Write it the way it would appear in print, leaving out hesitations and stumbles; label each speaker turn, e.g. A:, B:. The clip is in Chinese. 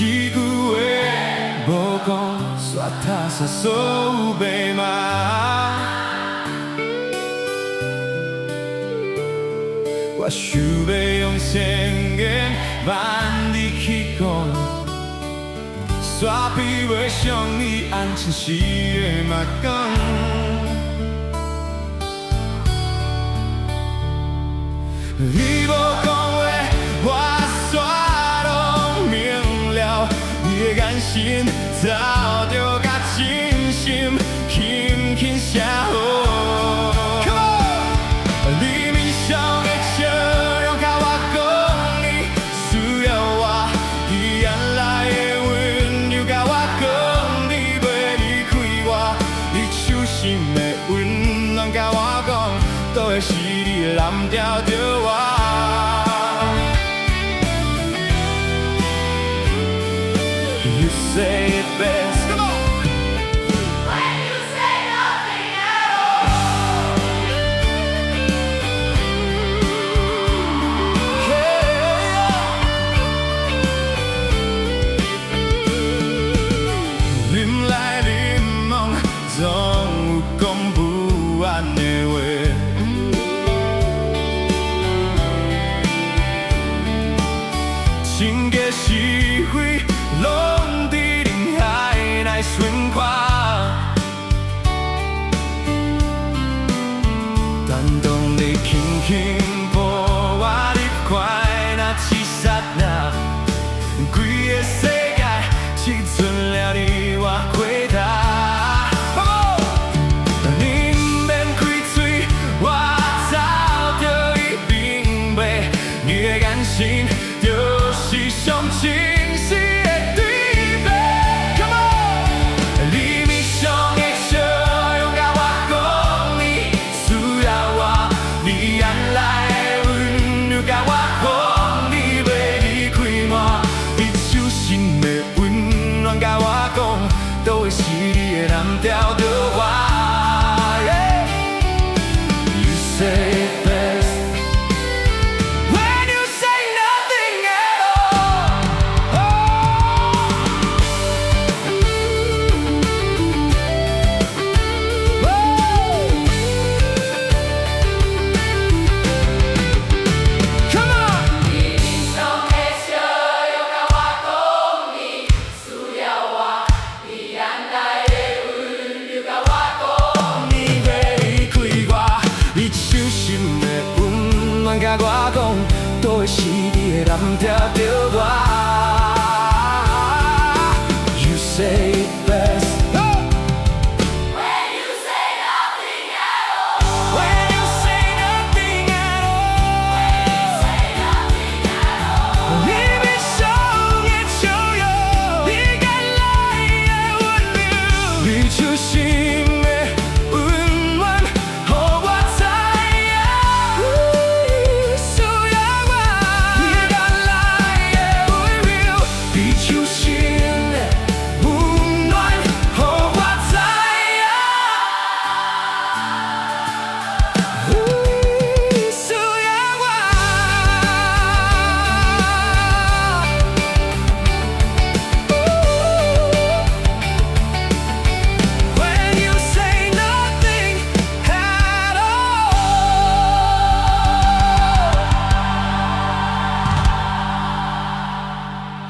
A: 一句话无讲，煞踏煞所有白马。我想要用宣言万你去讲，煞比袂上你安真实的目光。你无讲话，我煞拢明了。你的眼神早就甲真心轻轻写好。你面上的笑容，甲我讲你需要我。你眼内的温柔，甲我讲你袂离开我。你手心的温暖，甲我讲，都会是你的蓝调着我。You say it best. Come on.
B: When you say nothing at all.
A: Yeah. 林来林往，总有讲不完的话。情结是非，拢伫人海来循环。但当你轻轻抱我入怀，那一刹那，规个世界只剩了你我回答。你不免开嘴，我早就已明白，你的眼神就是上真实的对白。Come on， 你面上的笑容，甲我讲你需要我。你眼内的温柔，甲我讲你袂离开我。你手心的温暖，甲我讲，都会是你的蓝调着我。You say it best when you say nothing at all. Come on.
B: 你面上的笑容，甲我讲你需要我。你眼内的温柔，甲我讲
A: 你袂离开我，你手心的温暖，甲我讲，都会是你的蓝调着我。